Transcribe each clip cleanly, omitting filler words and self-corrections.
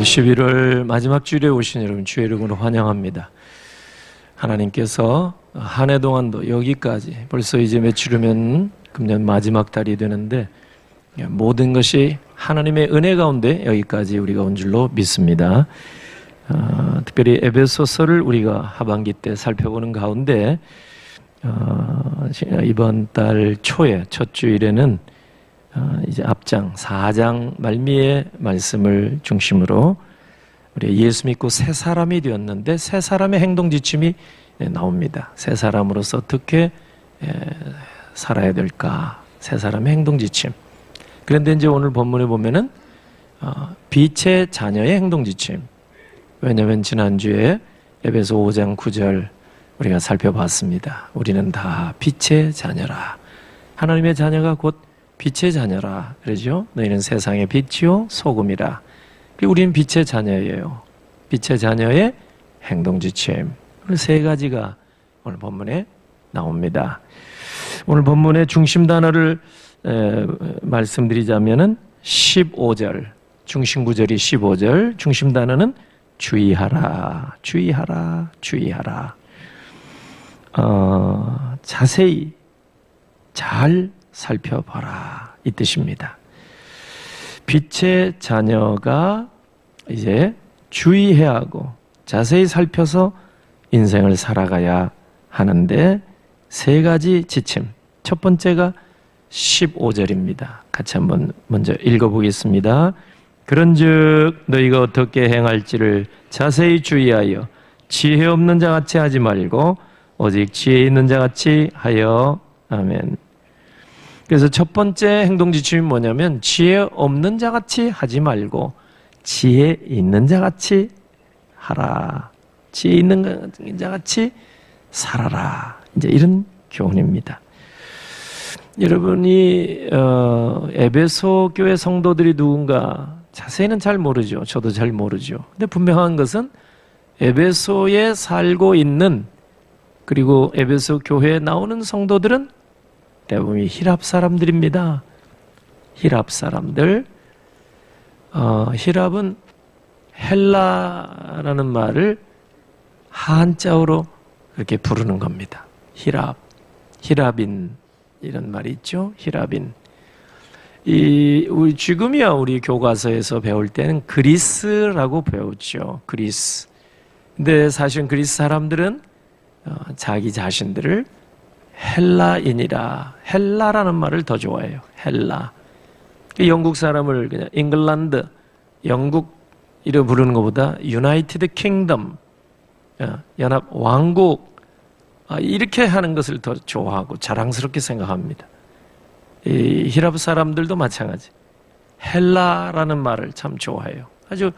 11월 마지막 주일에 오신 여러분 주의 이름으로 환영합니다. 하나님께서 한 해 동안도 여기까지 벌써 이제 며칠이면 금년 마지막 달이 되는데 모든 것이 하나님의 은혜 가운데 여기까지 우리가 온 줄로 믿습니다. 특별히 에베소서를 우리가 하반기 때 살펴보는 가운데 이번 달 초에 첫 주일에는 이제 앞장 4장 말미의 말씀을 중심으로 우리 예수 믿고 새 사람이 되었는데 새 사람의 행동 지침이 나옵니다. 새 사람으로서 어떻게 살아야 될까? 새 사람의 행동 지침. 그런데 이제 오늘 본문에 보면은 빛의 자녀의 행동 지침. 왜냐하면 지난주에 에베소 5장 9절 우리가 살펴봤습니다. 우리는 다 빛의 자녀라. 하나님의 자녀가 곧 빛의 자녀라. 그러죠? 너희는 세상의 빛이요 소금이라. 우리는 빛의 자녀예요. 빛의 자녀의 행동 지침. 오늘 세 가지가 오늘 본문에 나옵니다. 오늘 본문의 중심 단어를 말씀드리자면은 15절, 중심 구절이 15절, 중심 단어는 주의하라, 주의하라, 주의하라. 자세히 잘 살펴봐라 이 뜻입니다. 빛의 자녀가 이제 주의해야 하고 자세히 살펴서 인생을 살아가야 하는데 세 가지 지침. 첫 번째가 15절입니다. 같이 한번 먼저 읽어보겠습니다. 그런즉 너희가 어떻게 행할지를 자세히 주의하여 지혜 없는 자같이 하지 말고 오직 지혜 있는 자같이 하여. 아멘. 그래서 첫 번째 행동 지침이 뭐냐면 지혜 없는 자같이 하지 말고 지혜 있는 자같이 하라. 지혜 있는 자같이 살아라. 이제 이런 교훈입니다. 여러분이 에베소 교회 성도들이 누군가 자세히는 잘 모르죠. 저도 잘 모르죠. 근데 분명한 것은 에베소에 살고 있는 그리고 에베소 교회에 나오는 성도들은 대부분 히랍 사람들입니다. 히랍 사람들. 히랍은 헬라라는 말을 한자어로 그렇게 부르는 겁니다. 히랍, 히랍인 이런 말이 있죠. 히랍인. 우리 지금이야 우리 교과서에서 배울 때는 그리스라고 배우죠. 그리스. 근데 사실은 그리스 사람들은 자기 자신들을 헬라인이라, 헬라라는 말을 더 좋아해요. 헬라. 영국 사람을 그냥 잉글랜드, 영국 이름 부르는 것보다 유나이티드 킹덤, 연합 왕국 이렇게 하는 것을 더 좋아하고 자랑스럽게 생각합니다. 이 히랍 사람들도 마찬가지. 헬라라는 말을 참 좋아해요. 아주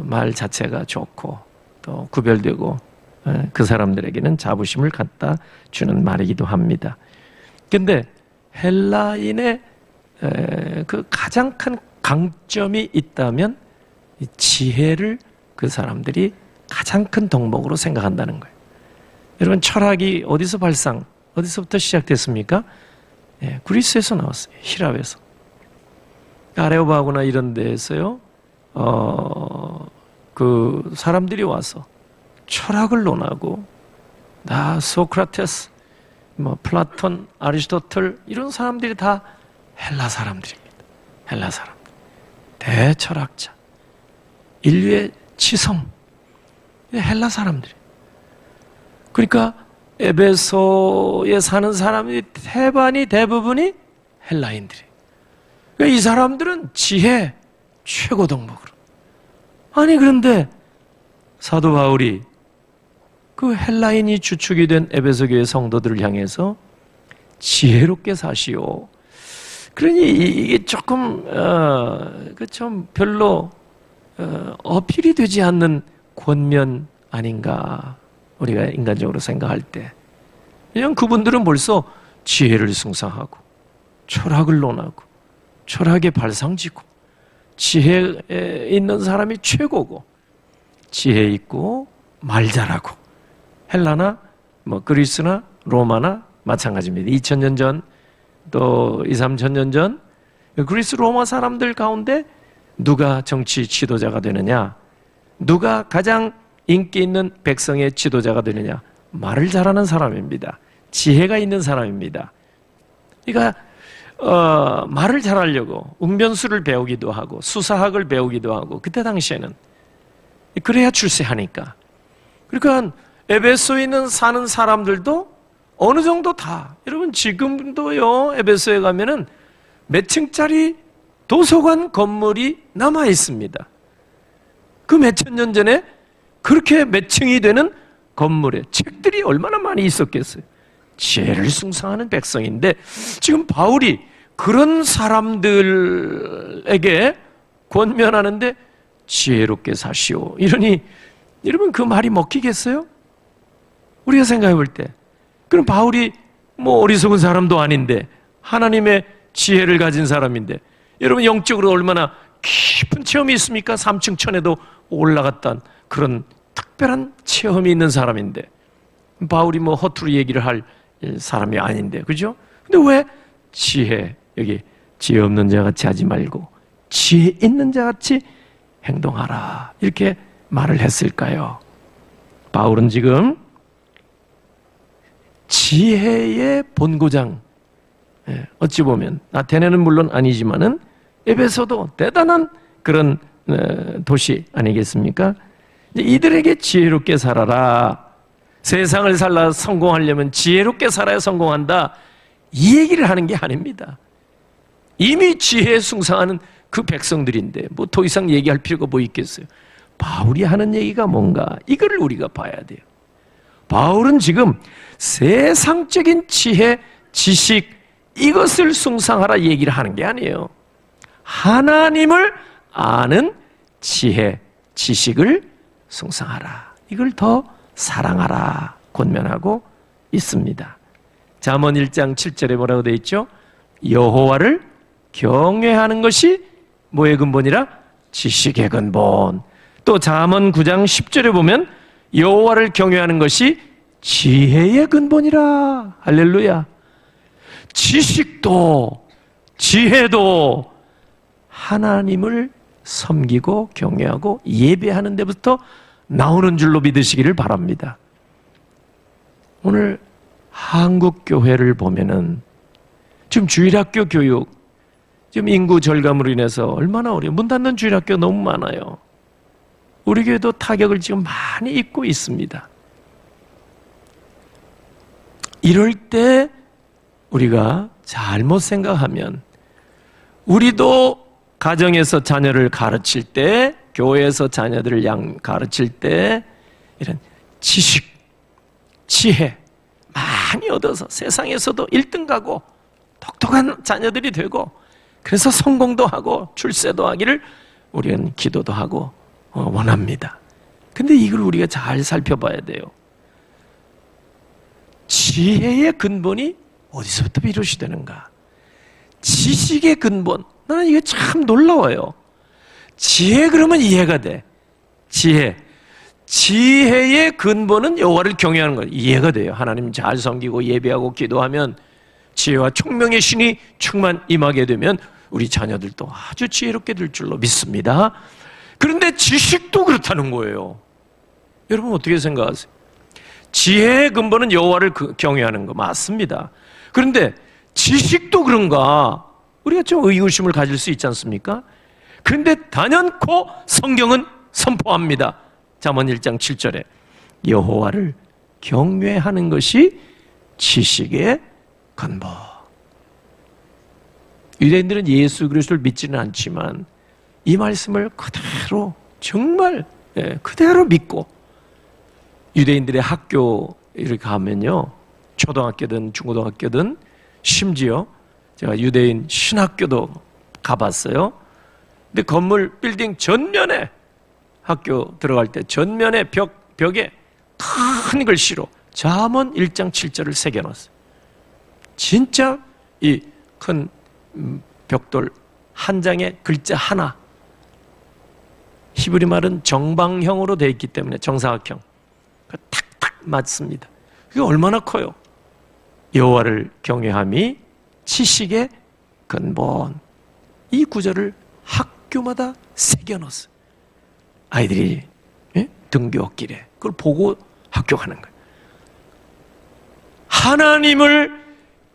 말 자체가 좋고 또 구별되고 그 사람들에게는 자부심을 갖다 주는 말이기도 합니다. 그런데 헬라인의 그 가장 큰 강점이 있다면 지혜를 그 사람들이 가장 큰 덕목으로 생각한다는 거예요. 여러분 철학이 어디서부터 시작됐습니까? 그리스에서 나왔어요. 히랍에서. 아레오바고나 이런 데에서요. 그 사람들이 와서 철학을 논하고 소크라테스, 플라톤, 아리스토텔 이런 사람들이 다 헬라 사람들입니다. 헬라 사람들. 대철학자. 인류의 치성. 헬라 사람들이. 그러니까 에베소에 사는 사람들이 대부분이 헬라인들이. 그러니까 이 사람들은 지혜 최고 덕목으로. 아니 그런데 사도 바울이 그 헬라인이 주축이 된 에베소 교회 성도들을 향해서 지혜롭게 사시오. 그러니 이게 조금 좀 별로 어필이 되지 않는 권면 아닌가 우리가 인간적으로 생각할 때. 왜냐하면 그분들은 벌써 지혜를 승상하고 철학을 논하고 철학에 발상지고 지혜에 있는 사람이 최고고 지혜 있고 말 잘하고 헬라나 그리스나 로마나 마찬가지입니다. 2000년 전 또 2, 3천 년 전 그리스 로마 사람들 가운데 누가 정치 지도자가 되느냐? 누가 가장 인기 있는 백성의 지도자가 되느냐? 말을 잘하는 사람입니다. 지혜가 있는 사람입니다. 그러니까 말을 잘하려고 웅변수를 배우기도 하고 수사학을 배우기도 하고, 그때 당시에는 그래야 출세하니까. 그러니까 에베소에 있는 사는 사람들도 어느 정도 다, 여러분 지금도요 에베소에 가면은 몇 층짜리 도서관 건물이 남아 있습니다. 그 몇천 년 전에 그렇게 몇 층이 되는 건물에 책들이 얼마나 많이 있었겠어요. 지혜를 숭상하는 백성인데, 지금 바울이 그런 사람들에게 권면하는데 지혜롭게 사시오 이러니, 여러분 그 말이 먹히겠어요? 우리가 생각해 볼 때, 그럼 바울이 뭐 어리석은 사람도 아닌데 하나님의 지혜를 가진 사람인데, 여러분 영적으로 얼마나 깊은 체험이 있습니까? 3층 천에도 올라갔던 그런 특별한 체험이 있는 사람인데, 바울이 뭐 허투루 얘기를 할 사람이 아닌데, 그죠? 근데 왜 지혜, 여기 지혜 없는 자 같이 하지 말고 지혜 있는 자 같이 행동하라, 이렇게 말을 했을까요? 바울은 지금 지혜의 본고장, 어찌 보면 아테네는 물론 아니지만은 에베소도 대단한 그런 도시 아니겠습니까? 이들에게 지혜롭게 살아라, 세상을 살아 성공하려면 지혜롭게 살아야 성공한다, 이 얘기를 하는 게 아닙니다. 이미 지혜에 숭상하는 그 백성들인데 뭐 더 이상 얘기할 필요가 뭐 있겠어요? 바울이 하는 얘기가 뭔가, 이거를 우리가 봐야 돼요. 바울은 지금 세상적인 지혜, 지식, 이것을 숭상하라 얘기를 하는 게 아니에요. 하나님을 아는 지혜, 지식을 숭상하라, 이걸 더 사랑하라 권면하고 있습니다. 잠언 1장 7절에 뭐라고 되어 있죠? 여호와를 경외하는 것이 뭐의 근본이라? 지식의 근본. 또 잠언 9장 10절에 보면 여호와를 경외하는 것이 지혜의 근본이라. 할렐루야. 지식도 지혜도 하나님을 섬기고 경외하고 예배하는 데부터 나오는 줄로 믿으시기를 바랍니다. 오늘 한국 교회를 보면은 지금 주일학교 교육, 지금 인구 절감으로 인해서 얼마나 어려워. 문 닫는 주일학교 너무 많아요. 우리 교회도 타격을 지금 많이 입고 있습니다. 이럴 때 우리가 잘못 생각하면, 우리도 가정에서 자녀를 가르칠 때, 교회에서 자녀들을 가르칠 때 이런 지식, 지혜 많이 얻어서 세상에서도 1등 가고 똑똑한 자녀들이 되고, 그래서 성공도 하고 출세도 하기를 우리는 기도도 하고 원합니다. 근데 이걸 우리가 잘 살펴봐야 돼요. 지혜의 근본이 어디서부터 비롯이 되는가? 지식의 근본, 나는 이게 참 놀라워요. 지혜 그러면 이해가 돼. 지혜의 근본은 여호와를 경외하는 거예요. 이해가 돼요. 하나님 잘 섬기고 예배하고 기도하면 지혜와 총명의 신이 충만 임하게 되면 우리 자녀들도 아주 지혜롭게 될 줄로 믿습니다. 그런데 지식도 그렇다는 거예요. 여러분 어떻게 생각하세요? 지혜의 근본은 여호와를 경외하는 거 맞습니다. 그런데 지식도 그런가? 우리가 좀 의구심을 가질 수 있지 않습니까? 그런데 단연코 성경은 선포합니다. 잠언 1장 7절에 여호와를 경외하는 것이 지식의 근본. 유대인들은 예수 그리스도를 믿지는 않지만 이 말씀을 그대로 정말 그대로 믿고, 유대인들의 학교 이렇게 가면요, 초등학교든 중고등학교든 심지어 제가 유대인 신학교도 가봤어요. 근데 건물 빌딩 전면에, 학교 들어갈 때 전면에 벽에 큰 글씨로 잠언 1장 7절을 새겨놨어요. 진짜 이 큰 벽돌 한 장에 글자 하나, 히브리 말은 정방형으로 되어 있기 때문에 정사각형, 탁탁 맞습니다. 그게 얼마나 커요? 여호와를 경외함이 지식의 근본. 이 구절을 학교마다 새겨넣었어요. 아이들이 등교길에 그걸 보고 학교 가는 거예요. 하나님을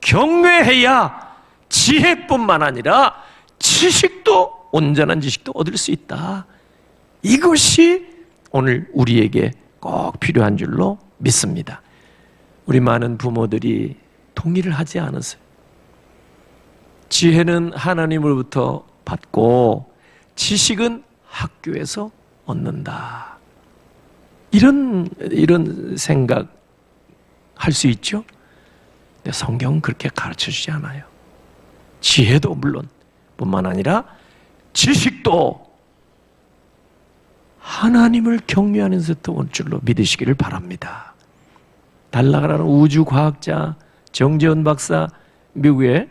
경외해야 지혜뿐만 아니라 지식도, 온전한 지식도 얻을 수 있다. 이것이 오늘 우리에게 꼭 필요한 줄로 믿습니다. 우리 많은 부모들이 동의를 하지 않으세요. 지혜는 하나님으로부터 받고 지식은 학교에서 얻는다. 이런 생각 할 수 있죠? 근데 성경은 그렇게 가르쳐 주지 않아요. 지혜도 물론 뿐만 아니라 지식도 하나님을 경외하는 데서 온 줄로 믿으시기를 바랍니다. 달라가라는 우주과학자 정재훈 박사, 미국의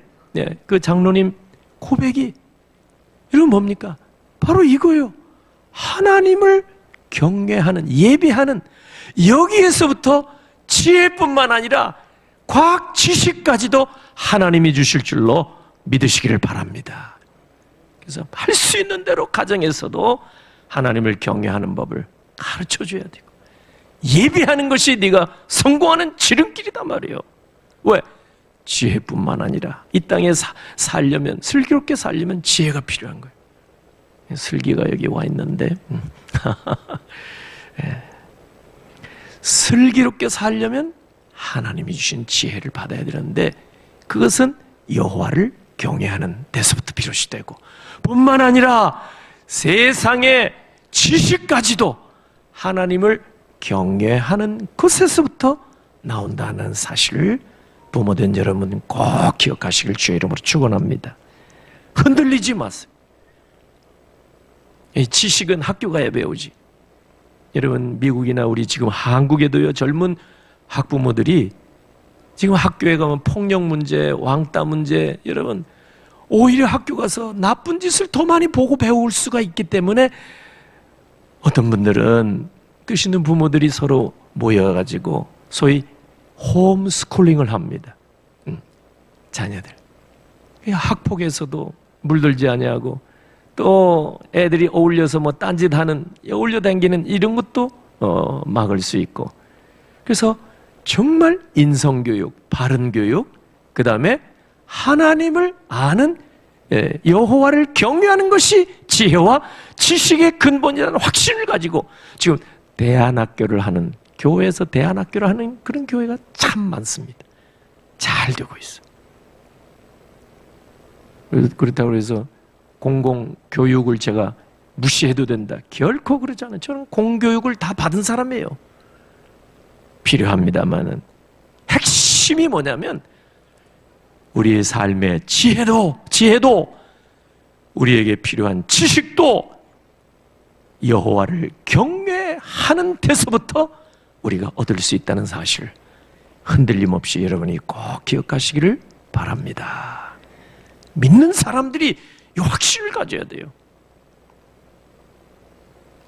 그 장로님 고백이 이건 뭡니까? 바로 이거예요. 하나님을 경외하는, 예배하는, 여기에서부터 지혜뿐만 아니라 과학 지식까지도 하나님이 주실 줄로 믿으시기를 바랍니다. 그래서 할 수 있는 대로 가정에서도 하나님을 경외하는 법을 가르쳐줘야 되고, 예배하는 것이 네가 성공하는 지름길이다 말이에요. 왜? 지혜뿐만 아니라 이 땅에 살려면, 슬기롭게 살려면 지혜가 필요한 거예요. 슬기가 여기 와 있는데 슬기롭게 살려면 하나님이 주신 지혜를 받아야 되는데, 그것은 여호와를 경외하는 데서부터 비롯이 되고, 뿐만 아니라 세상의 지식까지도 하나님을 경외하는 것에서부터 나온다는 사실을 부모된 여러분 꼭 기억하시길 주의 이름으로 축원합니다. 흔들리지 마세요. 이 지식은 학교 가야 배우지. 여러분, 미국이나 우리 지금 한국에도요, 젊은 학부모들이 지금 학교에 가면 폭력 문제, 왕따 문제, 여러분 오히려 학교 가서 나쁜 짓을 더 많이 보고 배울 수가 있기 때문에 어떤 분들은 뜻 있는 부모들이 서로 모여가지고 소위 홈스쿨링을 합니다. 자녀들 학폭에서도 물들지 아니하고, 또 애들이 어울려서 뭐 딴짓하는, 어울려 다니는 이런 것도 막을 수 있고, 그래서 정말 인성교육, 바른교육, 그 다음에 하나님을 아는, 여호와를 경외하는 것이 지혜와 지식의 근본이라는 확신을 가지고 지금 대안학교를 하는, 교회에서 대안학교를 하는 그런 교회가 참 많습니다. 잘 되고 있어. 그렇다고 해서 공공교육을 제가 무시해도 된다, 결코 그러지 않아요. 저는 공교육을 다 받은 사람이에요. 필요합니다만은 핵심이 뭐냐면 우리의 삶의 지혜도 우리에게 필요한 지식도 여호와를 경외하는 데서부터 우리가 얻을 수 있다는 사실, 흔들림 없이 여러분이 꼭 기억하시기를 바랍니다. 믿는 사람들이 이 확신을 가져야 돼요.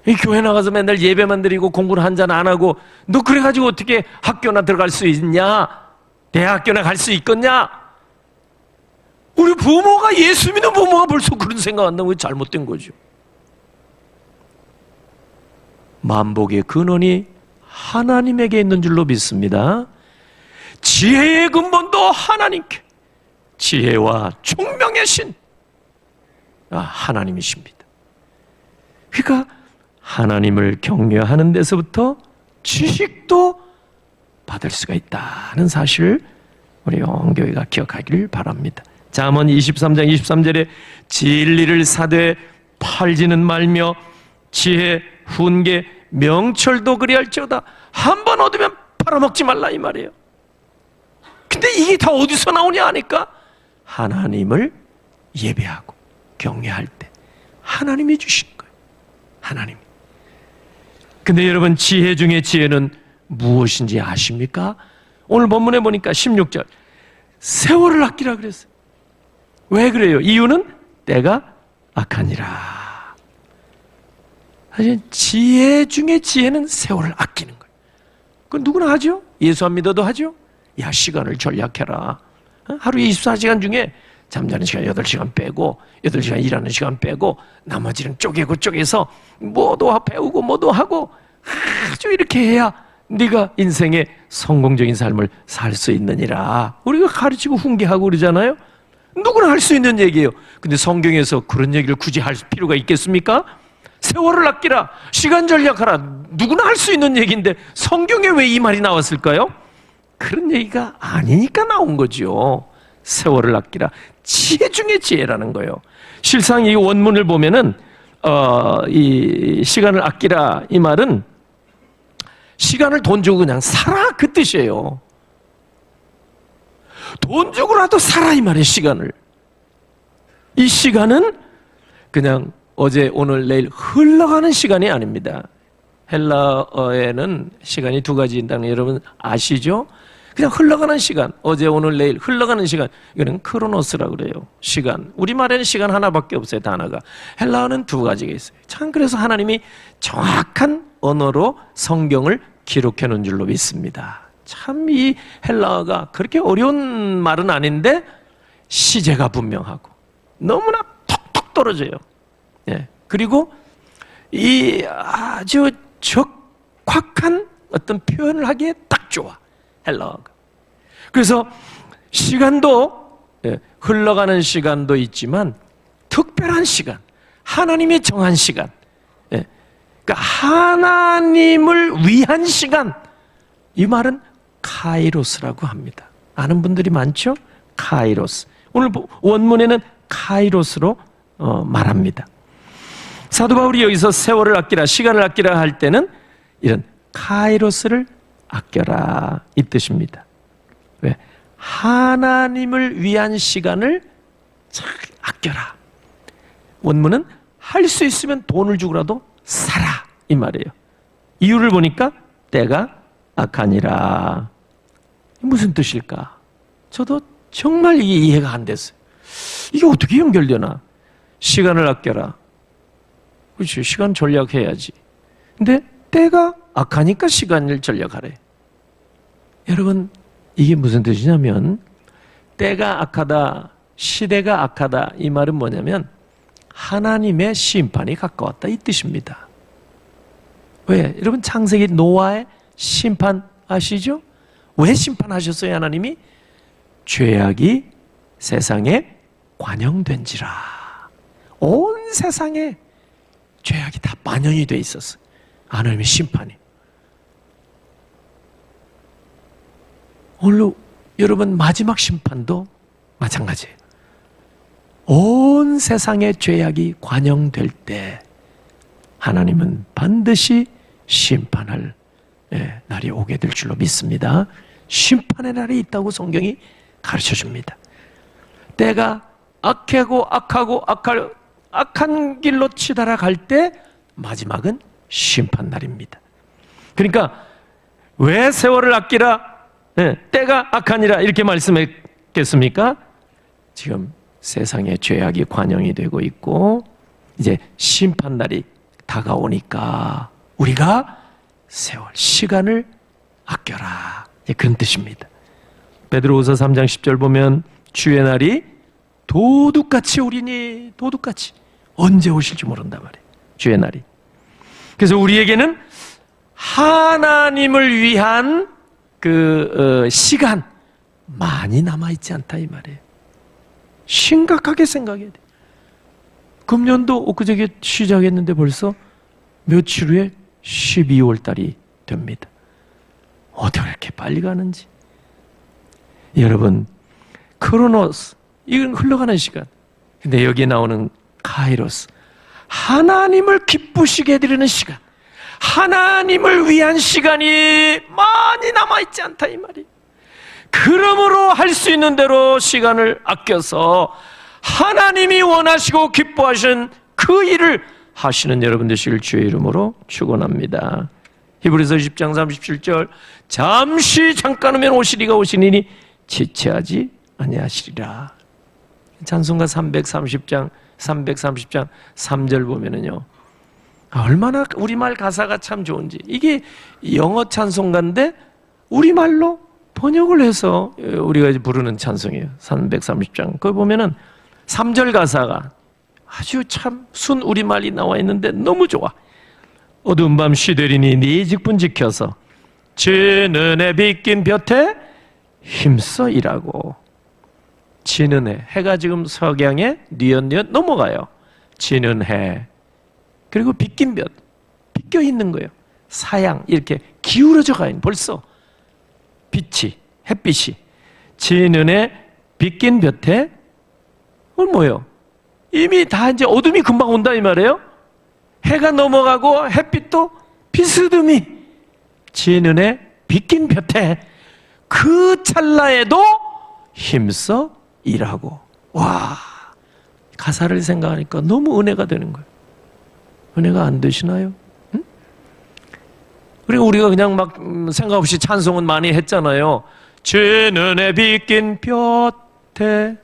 이 교회 나가서 맨날 예배만 드리고 공부를 한 잔 안 하고, 너 그래가지고 어떻게 학교나 들어갈 수 있냐? 대학교나 갈 수 있겠냐? 우리 부모가, 예수 믿는 부모가 벌써 그런 생각 안 나면 잘못된 거죠. 만복의 근원이 하나님에게 있는 줄로 믿습니다. 지혜의 근본도 하나님께, 지혜와 총명의 신 하나님이십니다. 그러니까 하나님을 경외하는 데서부터 지식도 받을 수가 있다는 사실을 우리 영교회가 기억하기를 바랍니다. 잠언 23장 23절에 진리를 사되 팔지는 말며 지혜, 훈계, 명철도 그리할지어다. 한 번 얻으면 팔아먹지 말라, 이 말이에요. 근데 이게 다 어디서 나오냐 하니까 하나님을 예배하고 경외할 때 하나님이 주신 거예요. 하나님. 근데 여러분, 지혜 중에 지혜는 무엇인지 아십니까? 오늘 본문에 보니까 16절 세월을 아끼라 그랬어요. 왜 그래요? 이유는 때가 악하니라. 사실 지혜 중에 지혜는 세월을 아끼는 거예요. 그건 누구나 하죠. 예수 안 믿어도 하죠. 야, 시간을 절약해라. 하루 24시간 중에 잠자는 시간 8시간 빼고 8시간 일하는 시간 빼고 나머지는 쪼개서 뭐도 배우고 뭐도 하고 아주 이렇게 해야 네가 인생의 성공적인 삶을 살 수 있느니라. 우리가 가르치고 훈계하고 그러잖아요. 누구나 할 수 있는 얘기예요. 근데 성경에서 그런 얘기를 굳이 할 필요가 있겠습니까? 세월을 아끼라, 시간 전략하라, 누구나 할 수 있는 얘기인데 성경에 왜 이 말이 나왔을까요? 그런 얘기가 아니니까 나온 거죠. 세월을 아끼라, 지혜 중에 지혜라는 거예요. 실상 이 원문을 보면은 이 시간을 아끼라 이 말은 시간을 돈 주고 그냥 살아 그 뜻이에요. 돈 주고라도 살아 이 말이에요. 시간을. 이 시간은 그냥 어제 오늘 내일 흘러가는 시간이 아닙니다. 헬라어에는 시간이 두 가지인다는 거 여러분 아시죠? 그냥 흘러가는 시간, 어제 오늘 내일 흘러가는 시간, 이거는 크로노스라고 그래요. 시간. 우리말에는 시간 하나밖에 없어요. 단어가. 헬라어는 두 가지가 있어요. 참 그래서 하나님이 정확한 언어로 성경을 기록해 놓은 줄로 믿습니다. 참 이 헬라어가 그렇게 어려운 말은 아닌데 시제가 분명하고 너무나 톡톡 떨어져요. 예. 그리고 이 아주 적확한 어떤 표현을 하기에 딱 좋아. 헬라어가. 그래서 시간도 흘러가는 시간도 있지만 특별한 시간, 하나님이 정한 시간, 그러니까 하나님을 위한 시간, 이 말은 카이로스라고 합니다. 아는 분들이 많죠? 카이로스. 오늘 원문에는 카이로스로 말합니다. 사도 바울이 여기서 세월을 아끼라, 시간을 아끼라 할 때는 이런 카이로스를 아껴라 이 뜻입니다. 왜? 하나님을 위한 시간을 잘 아껴라. 원문은 할 수 있으면 돈을 주고라도 살아 이 말이에요. 이유를 보니까 때가 악하니라. 무슨 뜻일까? 저도 정말 이게 이해가 안 됐어요. 이게 어떻게 연결되나? 시간을 아껴라. 그렇지, 시간 전략해야지. 근데 때가 악하니까 시간을 전략하래. 여러분, 이게 무슨 뜻이냐면 때가 악하다, 시대가 악하다 이 말은 뭐냐면 하나님의 심판이 가까웠다 이 뜻입니다. 왜? 여러분 창세기 노아의 심판 아시죠? 왜 심판하셨어요 하나님이? 죄악이 세상에 관영된지라. 온 세상에 죄악이 다 만연이 돼 있었어요. 하나님의 심판이. 오늘 여러분 마지막 심판도 마찬가지예요. 온 세상의 죄악이 관영될 때 하나님은 반드시 심판할 날이 오게 될 줄로 믿습니다. 심판의 날이 있다고 성경이 가르쳐줍니다. 때가 악한 길로 치달아 갈 때 마지막은 심판 날입니다. 그러니까 왜 세월을 아끼라, 때가 악하니라 이렇게 말씀했겠습니까? 지금 세상에 죄악이 관영이 되고 있고 이제 심판 날이 다가오니까 우리가 세월, 시간을 아껴라 그런 뜻입니다. 베드로후서 3장 10절 보면 주의 날이 도둑같이 오리니, 도둑같이 언제 오실지 모른단 말이에요. 주의 날이. 그래서 우리에게는 하나님을 위한 시간 많이 남아있지 않다 이 말이에요. 심각하게 생각해야 돼. 금년도 엊그저께 시작했는데 벌써 며칠 후에 12월 달이 됩니다. 어떻게 이렇게 빨리 가는지. 여러분, 크로노스, 이건 흘러가는 시간. 근데 여기에 나오는 카이로스, 하나님을 기쁘시게 해드리는 시간, 하나님을 위한 시간이 많이 남아있지 않다 이 말이에요. 그러므로 할 수 있는 대로 시간을 아껴서 하나님이 원하시고 기뻐하신 그 일을 하시는 여러분 되시길 주의 이름으로 축원합니다. 히브리서 10장 37절 잠시 잠깐 오면 오시리가 오시니 지체하지 아니하시리라. 찬송가 330장 3절 보면은요, 얼마나 우리말 가사가 참 좋은지. 이게 영어 찬송가인데 우리말로 번역을 해서 우리가 이제 부르는 찬송이에요. 330장. 거기 보면은 3절 가사가 아주 참 순 우리말이 나와 있는데 너무 좋아. 어두운 밤 시들이니 네 직분 지켜서 지는 해 빗긴 볕에 힘써 일하고. 지는 해, 해가 지금 석양에 뉘엿뉘엿 넘어가요. 지는 해, 그리고 빗긴 볕, 빗겨 있는 거예요. 사양 이렇게 기울어져 가요. 벌써 빛이, 햇빛이 지는 해 빗긴 볕에 뭐예요? 이미 다 이제 어둠이 금방 온다 이 말이에요. 해가 넘어가고 햇빛도 비스듬히 지는 해 빗긴 볕에 그 찰나에도 힘써 일하고. 와, 가사를 생각하니까 너무 은혜가 되는 거예요. 은혜가 안 되시나요? 응? 그리고 우리가 그냥 막 생각 없이 찬송은 많이 했잖아요. 지는 해 빗긴 볕에.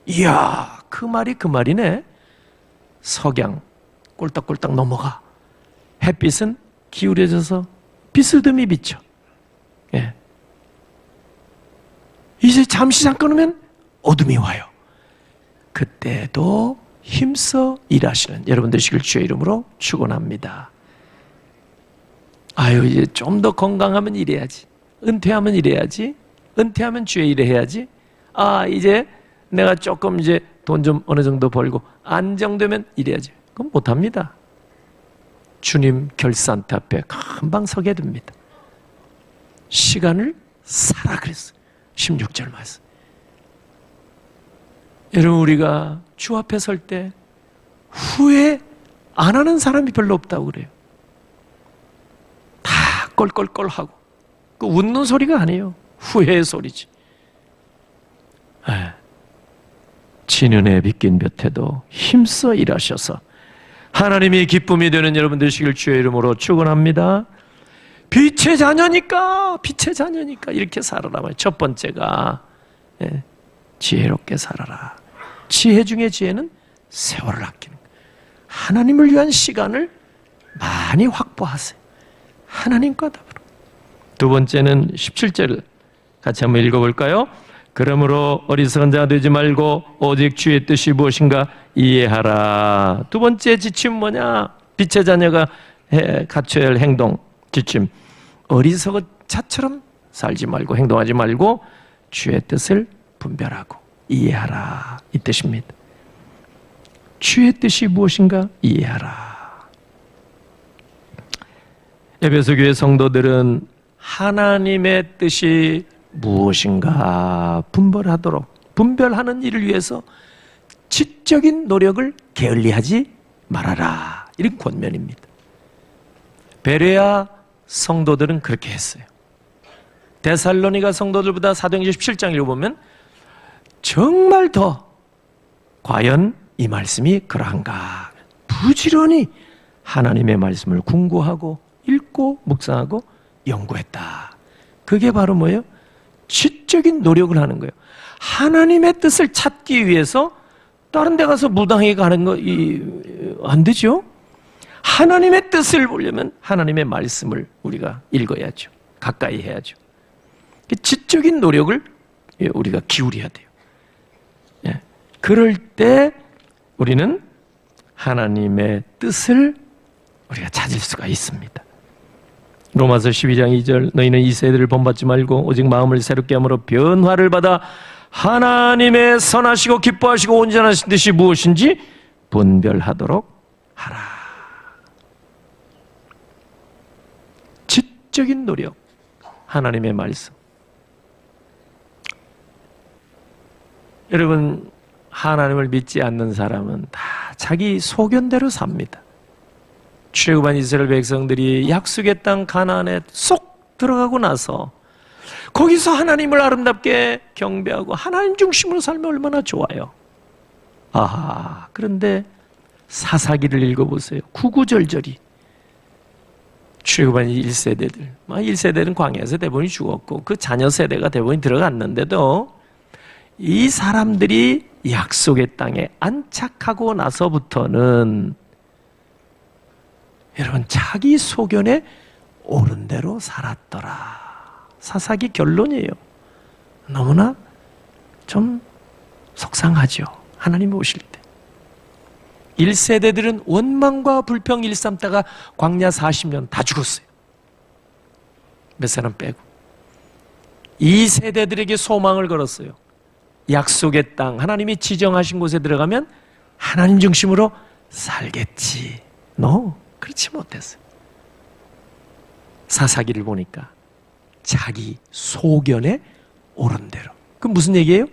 이야, 그 말이 그 말이네. 석양 꼴딱꼴딱 넘어가. 햇빛은 기울여져서 비스듬히 비쳐. 예. 이제 잠깐 오면 어둠이 와요. 그때도 힘써 일하시는 여러분 되시길 주의 이름으로 축원합니다. 아유, 이제 좀 더 건강하면 이래야지. 은퇴하면 이래야지. 은퇴하면 주의 일을 해야지. 아, 이제 내가 조금 이제 돈 좀 어느 정도 벌고 안정되면 이래야지. 그건 못합니다. 주님 결산대 앞에 금방 서게 됩니다. 시간을 사라 그랬어요. 16절 말씀. 여러분, 우리가 주 앞에 설 때 후회 안 하는 사람이 별로 없다고 그래요. 다 껄껄껄하고. 그 웃는 소리가 아니에요. 후회의 소리지. 지는 해 빗긴 볕에도 힘써 일하셔서 하나님이 기쁨이 되는 여러분 되시길 주의 이름으로 축원합니다. 빛의 자녀니까 이렇게 살아라. 첫 번째가 지혜롭게 살아라. 지혜 중에 지혜는 세월을 아끼는 거예요. 하나님을 위한 시간을 많이 확보하세요. 하나님과 더불어. 두 번째는 17절을 같이 한번 읽어볼까요? 그러므로 어리석은 자가 되지 말고 오직 주의 뜻이 무엇인가 이해하라. 두 번째 지침 뭐냐? 빛의 자녀가 갖춰야 할 행동 지침. 어리석은 자처럼 살지 말고 행동하지 말고 주의 뜻을 분별하고 이해하라, 이 뜻입니다. 주의 뜻이 무엇인가 이해하라. 에베소 교회 성도들은 하나님의 뜻이 무엇인가 분별하는 일을 위해서 지적인 노력을 게을리하지 말아라, 이런 권면입니다. 베레아 성도들은 그렇게 했어요. 데살로니가 성도들보다 사도행전 17장 읽어보면 정말 더 과연 이 말씀이 그러한가 부지런히 하나님의 말씀을 궁구하고 읽고 묵상하고 연구했다. 그게 바로 뭐예요? 지적인 노력을 하는 거예요. 하나님의 뜻을 찾기 위해서 다른 데 가서 무당에 가는 거 안 되죠? 하나님의 뜻을 보려면 하나님의 말씀을 우리가 읽어야죠. 가까이 해야죠. 지적인 노력을 우리가 기울여야 돼요. 그럴 때 우리는 하나님의 뜻을 우리가 찾을 수가 있습니다. 로마서 12장 2절 너희는 이 세대를 본받지 말고 오직 마음을 새롭게 함으로 변화를 받아 하나님의 선하시고 기뻐하시고 온전하신 뜻이 무엇인지 분별하도록 하라. 지적인 노력, 하나님의 말씀. 여러분, 하나님을 믿지 않는 사람은 다 자기 소견대로 삽니다. 출애굽한 이스라엘 백성들이 약속의 땅 가나안에 쏙 들어가고 나서 거기서 하나님을 아름답게 경배하고 하나님 중심으로 살면 얼마나 좋아요. 아하, 그런데 사사기를 읽어보세요. 구구절절히 출애굽한 1세대들, 1세대는 광야에서 대부분이 죽었고 그 자녀 세대가 대부분이 들어갔는데도 이 사람들이 약속의 땅에 안착하고 나서부터는 여러분 자기 소견에 옳은 대로 살았더라. 사사기 결론이에요. 너무나 좀 속상하죠. 하나님 오실 때. 1세대들은 원망과 불평 일삼다가 광야 40년 다 죽었어요. 몇 사람 빼고. 2세대들에게 소망을 걸었어요. 약속의 땅, 하나님이 지정하신 곳에 들어가면 하나님 중심으로 살겠지. 그렇지 못했어요. 사사기를 보니까 자기 소견에 옳은 대로. 그 무슨 얘기예요?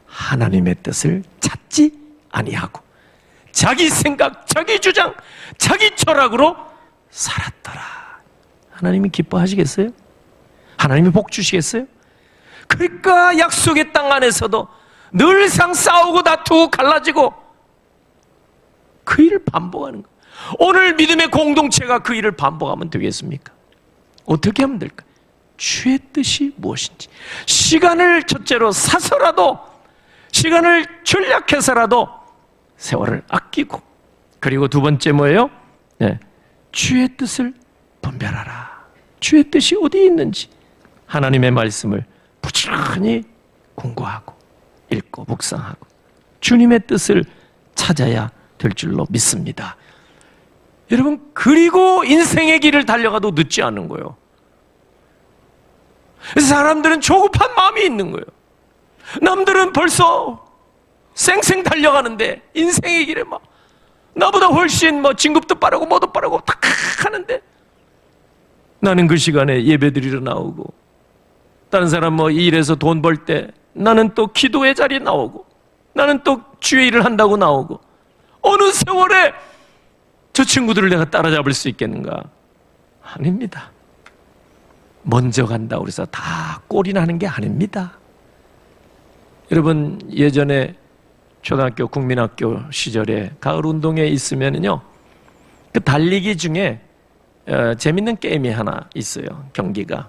하나님의 뜻을 찾지 아니하고 자기 생각, 자기 주장, 자기 철학으로 살았더라. 하나님이 기뻐하시겠어요? 하나님이 복 주시겠어요? 그러니까 약속의 땅 안에서도 늘상 싸우고 다투고 갈라지고 그 일을 반복하는 거예요. 오늘 믿음의 공동체가 그 일을 반복하면 되겠습니까? 어떻게 하면 될까? 주의 뜻이 무엇인지 시간을 첫째로 사서라도, 시간을 전략해서라도 세월을 아끼고, 그리고 두 번째 뭐예요? 주의 뜻을 분별하라. 주의 뜻이 어디 있는지 하나님의 말씀을 부지런히 공부하고 읽고 묵상하고 주님의 뜻을 찾아야 될 줄로 믿습니다. 여러분, 그리고 인생의 길을 달려가도 늦지 않은 거예요. 사람들은 조급한 마음이 있는 거예요. 남들은 벌써 쌩쌩 달려가는데 인생의 길에 막 나보다 훨씬 진급도 빠르고 뭐도 빠르고 탁 하는데 나는 그 시간에 예배드리러 나오고, 다른 사람 일해서 돈 벌 때 나는 또 기도의 자리에 나오고, 나는 또 주의 일을 한다고 나오고, 어느 세월에 저 친구들을 내가 따라잡을 수 있겠는가? 아닙니다. 먼저 간다고 해서 다 꼴이 나는 게 아닙니다. 여러분, 예전에 초등학교 국민학교 시절에 가을 운동회 있으면은요, 그 달리기 중에 재밌는 게임이 하나 있어요. 경기가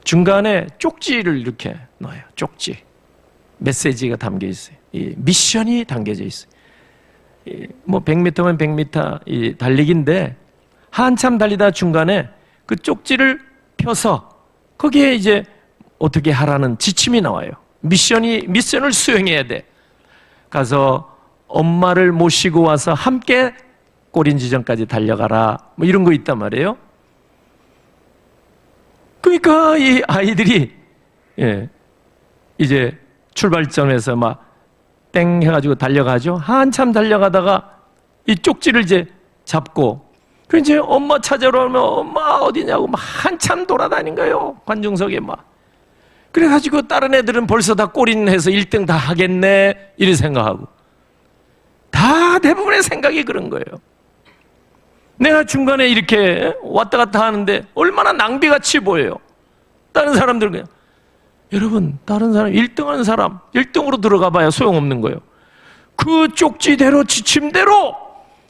중간에 쪽지를 이렇게 넣어요. 쪽지 메시지가 담겨 있어요. 이 미션이 담겨져 있어요. 100m면 100m 이 달리기인데 한참 달리다 중간에 그 쪽지를 펴서 거기에 이제 어떻게 하라는 지침이 나와요. 미션을 수행해야 돼. 가서 엄마를 모시고 와서 함께 꼬린 지점까지 달려가라. 이런 거 있단 말이에요. 그러니까 이 아이들이 이제 출발점에서 막 땡 해가지고 달려가죠. 한참 달려가다가 이 쪽지를 이제 잡고, 그 이제 엄마 찾으러 오면 엄마 어디냐고 막 한참 돌아다닌 거예요. 관중석에 막. 그래가지고 다른 애들은 벌써 다 꼬린해서 1등 다 하겠네 이렇게 생각하고, 다 대부분의 생각이 그런 거예요. 내가 중간에 이렇게 왔다 갔다 하는데 얼마나 낭비같이 보여요. 다른 사람들은 그냥, 여러분, 다른 사람 1등 하는 사람 1등으로 들어가 봐야 소용없는 거예요. 그 쪽지대로 지침대로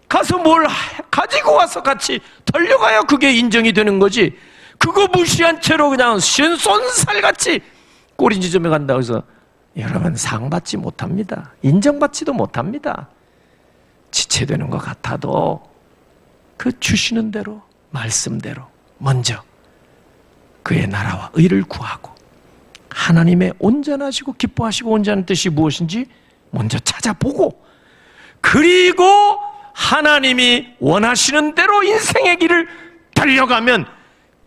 가서 뭘 가지고 와서 같이 달려가야 그게 인정이 되는 거지. 그거 무시한 채로 그냥 쏜살같이 꼬린 지점에 간다고 해서 여러분 상 받지 못합니다. 인정받지도 못합니다. 지체되는 것 같아도 그 주시는 대로, 말씀대로 먼저 그의 나라와 의를 구하고 하나님의 온전하시고 기뻐하시고 온전한 뜻이 무엇인지 먼저 찾아보고, 그리고 하나님이 원하시는 대로 인생의 길을 달려가면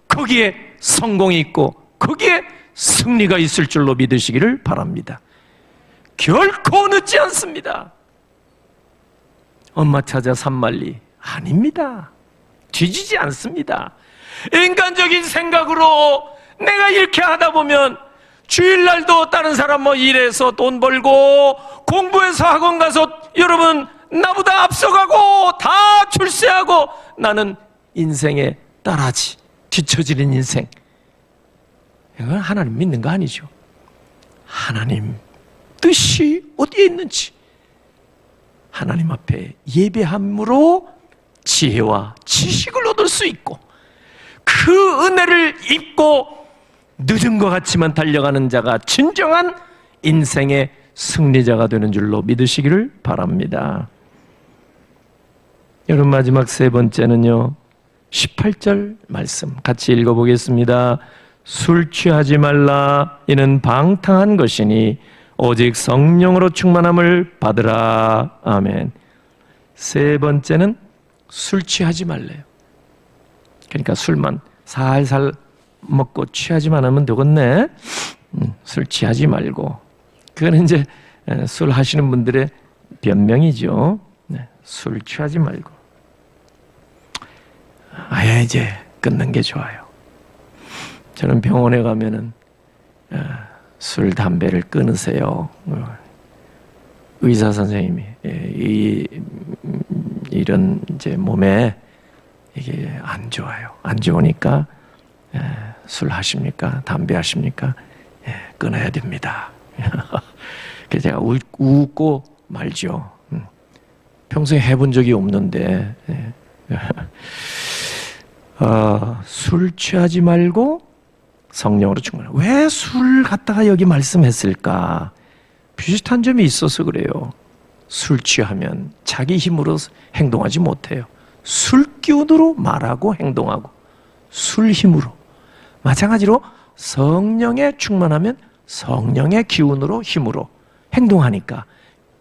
거기에 성공이 있고 거기에 승리가 있을 줄로 믿으시기를 바랍니다. 결코 늦지 않습니다. 엄마 찾아 산만리 아닙니다. 뒤지지 않습니다. 인간적인 생각으로 내가 이렇게 하다 보면 주일날도 다른 사람 일해서 돈 벌고 공부해서 학원 가서 여러분 나보다 앞서가고 다 출세하고 나는 인생에 따라지 뒤처지는 인생. 이건 하나님 믿는 거 아니죠. 하나님 뜻이 어디에 있는지 하나님 앞에 예배함으로 지혜와 지식을 얻을 수 있고, 그 은혜를 입고 늦은 것 같지만 달려가는 자가 진정한 인생의 승리자가 되는 줄로 믿으시기를 바랍니다. 여러분, 마지막 세 번째는요, 18절 말씀 같이 읽어보겠습니다. 술 취하지 말라. 이는 방탕한 것이니 오직 성령으로 충만함을 받으라. 아멘. 세 번째는 술 취하지 말래요. 그러니까 술만 살살 먹고 취하지만 하면 되겠네. 술 취하지 말고. 그건 이제 술 하시는 분들의 변명이죠. 네, 술 취하지 말고. 아예 이제 끊는 게 좋아요. 저는 병원에 가면은 술, 담배를 끊으세요. 의사 선생님이 이런 이제 몸에 이게 안 좋아요. 안 좋으니까 술 하십니까? 담배 하십니까? 끊어야 됩니다. 그래서 제가 웃고 말죠. 평소에 해본 적이 없는데 술 취하지 말고 성령으로 충만해. 왜 술 갖다가 여기 말씀했을까? 비슷한 점이 있어서 그래요. 술 취하면 자기 힘으로 행동하지 못해요. 술 기운으로 말하고 행동하고 술 힘으로. 마찬가지로 성령에 충만하면 성령의 기운으로 힘으로 행동하니까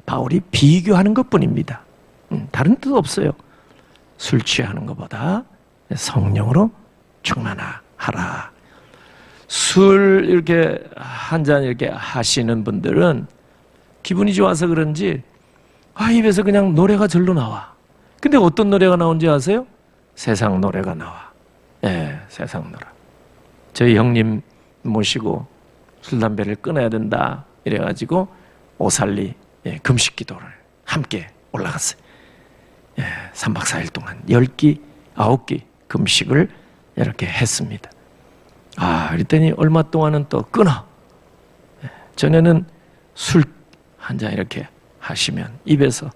바울이 비교하는 것뿐입니다. 다른 뜻 없어요. 술 취하는 것보다 성령으로 충만하라. 술 이렇게 한 잔 이렇게 하시는 분들은 기분이 좋아서 그런지 입에서 그냥 노래가 절로 나와. 근데 어떤 노래가 나오는지 아세요? 세상 노래가 나와. 세상 노래. 저희 형님 모시고 술, 담배를 끊어야 된다 이래가지고 오살리 금식 기도를 함께 올라갔어요. 3박 4일 동안 10끼, 9끼 금식을 이렇게 했습니다. 그랬더니 얼마 동안은 또 끊어. 전에는 술 한 잔 이렇게 하시면 입에서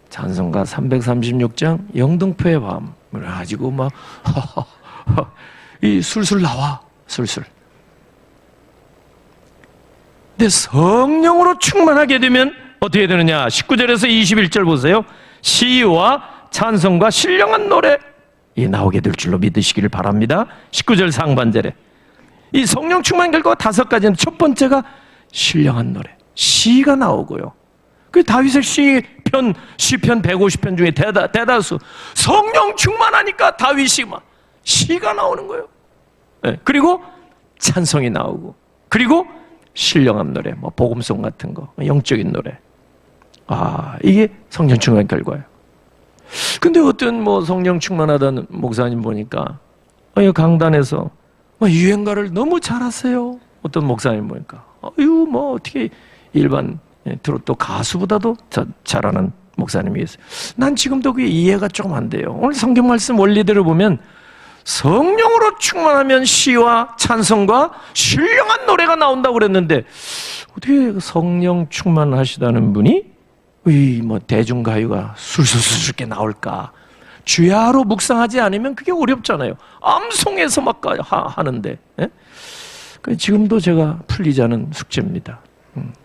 찬송가 336장 영등포의 밤을 가지고 막 이 술술 나와. 술술. 근데 성령으로 충만하게 되면 어떻게 되느냐? 19절에서 21절 보세요. 시와 찬송과 신령한 노래 이 나오게 될 줄로 믿으시기를 바랍니다. 19절 상반절에 이 성령 충만 결과가 5가지는 첫 번째가 신령한 노래, 시가 나오고요. 그 다윗의 시편 150편 중에 대다수 성령 충만하니까 다윗이 막 시가 나오는 거예요. 그리고 찬송이 나오고, 그리고 신령한 노래, 뭐 복음송 같은 거, 영적인 노래. 이게 성령 충만 결과예요. 근데 어떤 뭐 성령 충만하다는 목사님 보니까 강단에서 유행가를 너무 잘하세요. 어떤 목사님 보니까 뭐 어떻게 일반 트로트 가수보다도 잘하는 목사님이 계세요. 난 지금도 그게 이해가 조금 안 돼요. 오늘 성경 말씀 원리대로 보면 성령으로 충만하면 시와 찬송과 신령한 노래가 나온다고 그랬는데 어떻게 성령 충만하시다는 분이 뭐 대중가요가 술술술게 나올까? 주야로 묵상하지 않으면 그게 어렵잖아요. 암송해서 막 하는데. 지금도 제가 풀리지 않은 숙제입니다.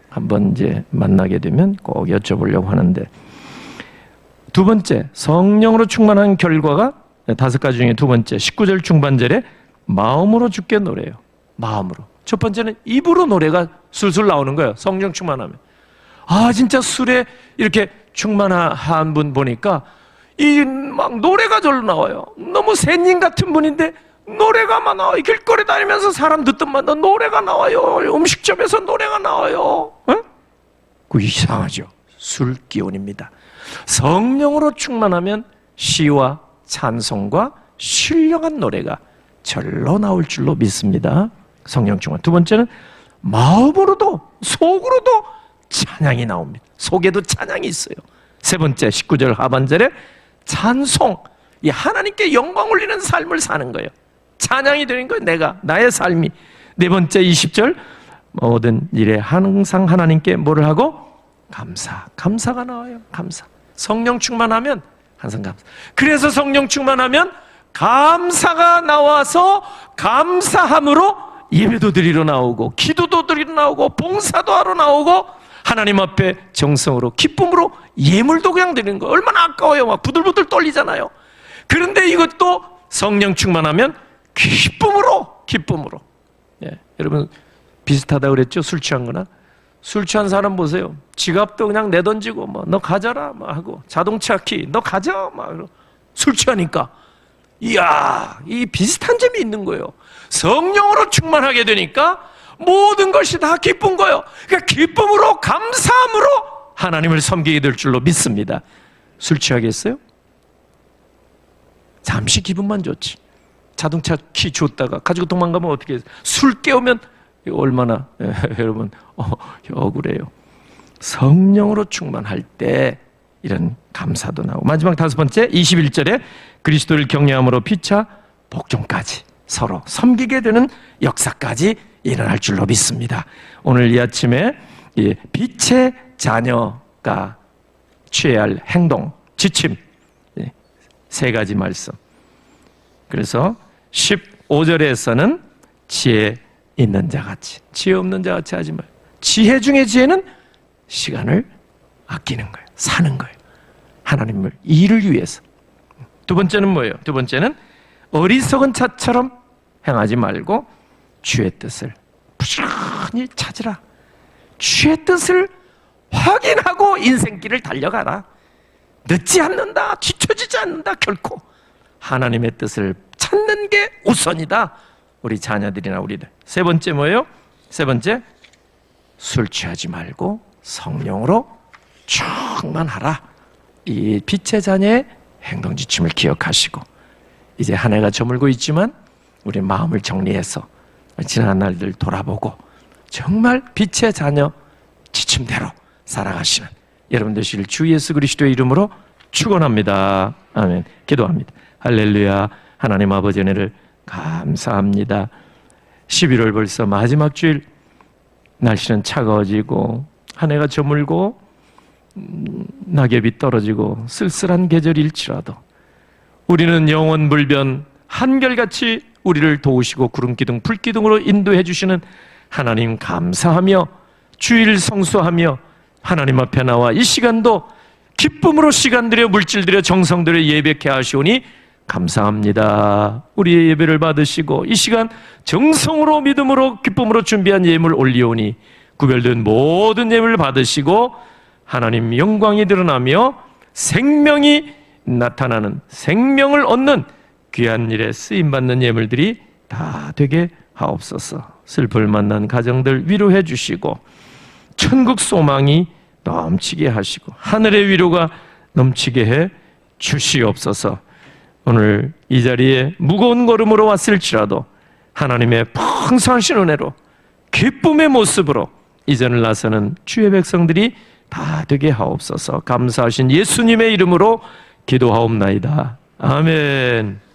한번 이제 만나게 되면 꼭 여쭤보려고 하는데. 두 번째, 성령으로 충만한 결과가 5가지 중에 두 번째, 19절 중반절에 마음으로 주께 노래요. 마음으로. 첫 번째는 입으로 노래가 술술 나오는 거예요. 성령 충만하면. 진짜 술에 이렇게 충만한 분 보니까 막 노래가 절로 나와요. 너무仙인 같은 분인데 노래가 막 나와요. 길거리 다니면서 사람 듣던만 노래가 나와요. 음식점에서 노래가 나와요. 그 이상하죠. 술 기운입니다. 성령으로 충만하면 시와 찬송과 신령한 노래가 절로 나올 줄로 믿습니다. 성령 충만. 두 번째는 마음으로도 속으로도 찬양이 나옵니다. 속에도 찬양이 있어요. 세 번째 19절 하반절에 찬송, 이 하나님께 영광 올리는 삶을 사는 거예요. 찬양이 되는 거예요. 나의 삶이. 네 번째 20절 모든 일에 항상 하나님께 뭐를 하고? 감사가 나와요. 감사. 성령 충만하면 항상 감사. 그래서 성령 충만하면 감사가 나와서 감사함으로 예배도 드리러 나오고 기도도 드리러 나오고 봉사도 하러 나오고 하나님 앞에 정성으로 기쁨으로 예물도 그냥 드리는 거 얼마나 아까워요. 막 부들부들 떨리잖아요. 그런데 이것도 성령 충만하면 기쁨으로 예, 여러분 비슷하다 그랬죠? 술 취한 거나. 술 취한 사람 보세요. 지갑도 그냥 내던지고 뭐 너 가져라 뭐 하고, 자동차 키 너 가져 막. 술 취하니까. 이야, 이 비슷한 점이 있는 거예요. 성령으로 충만하게 되니까 모든 것이 다 기쁜 거예요. 그러니까 기쁨으로, 감사함으로 하나님을 섬기게 될 줄로 믿습니다. 술 취하겠어요? 잠시 기분만 좋지. 자동차 키 줬다가 가지고 도망가면 어떻게 해요? 술 깨우면 얼마나 여러분 억울해요. 성령으로 충만할 때 이런 감사도 나오고. 마지막 5번째 21절에 그리스도를 경외함으로 피차 복종까지 서로 섬기게 되는 역사까지 일어날 줄로 믿습니다. 오늘 이 아침에 빛의 자녀가 취해야 할 행동, 지침 3가지 말씀. 그래서 15절에서는 지혜 있는 자같이, 지혜 없는 자같이 하지 말고, 지혜 중에 지혜는 시간을 아끼는 거예요. 사는 거예요. 하나님을, 일을 위해서. 2번째는 뭐예요? 2번째는 어리석은 자처럼 행하지 말고 주의 뜻을 부지런히 찾으라. 주의 뜻을 확인하고 인생길을 달려가라. 늦지 않는다. 뒤처지지 않는다. 결코. 하나님의 뜻을 찾는 게 우선이다. 우리 자녀들이나 우리들. 3번째 뭐예요? 3번째, 술 취하지 말고 성령으로 충만하라. 이 빛의 자녀의 행동 지침을 기억하시고, 이제 한 해가 저물고 있지만 우리 마음을 정리해서 지난 날들 돌아보고 정말 빛의 자녀 지침대로 살아가시는 여러분 되시길 주 예수 그리스도의 이름으로 축원합니다. 아멘. 기도합니다. 할렐루야. 하나님 아버지 은혜를 감사합니다. 11월 벌써 마지막 주일, 날씨는 차가워지고 한 해가 저물고 낙엽이 떨어지고 쓸쓸한 계절일지라도 우리는 영원 불변 한결같이 우리를 도우시고 구름기둥 불기둥으로 인도해 주시는 하나님 감사하며 주일 성수하며 하나님 앞에 나와 이 시간도 기쁨으로 시간 들여 물질 들여 정성 들여 예배케 하시오니 감사합니다. 우리의 예배를 받으시고 이 시간 정성으로 믿음으로 기쁨으로 준비한 예물 올리오니 구별된 모든 예물을 받으시고 하나님 영광이 드러나며 생명이 나타나는, 생명을 얻는 귀한 일에 쓰임받는 예물들이 다 되게 하옵소서. 슬픔을 만난 가정들 위로해 주시고 천국 소망이 넘치게 하시고 하늘의 위로가 넘치게 해 주시옵소서. 오늘 이 자리에 무거운 걸음으로 왔을지라도 하나님의 풍성하신 은혜로 기쁨의 모습으로 이전을 나서는 주의 백성들이 다 되게 하옵소서. 감사하신 예수님의 이름으로 기도하옵나이다. 아멘.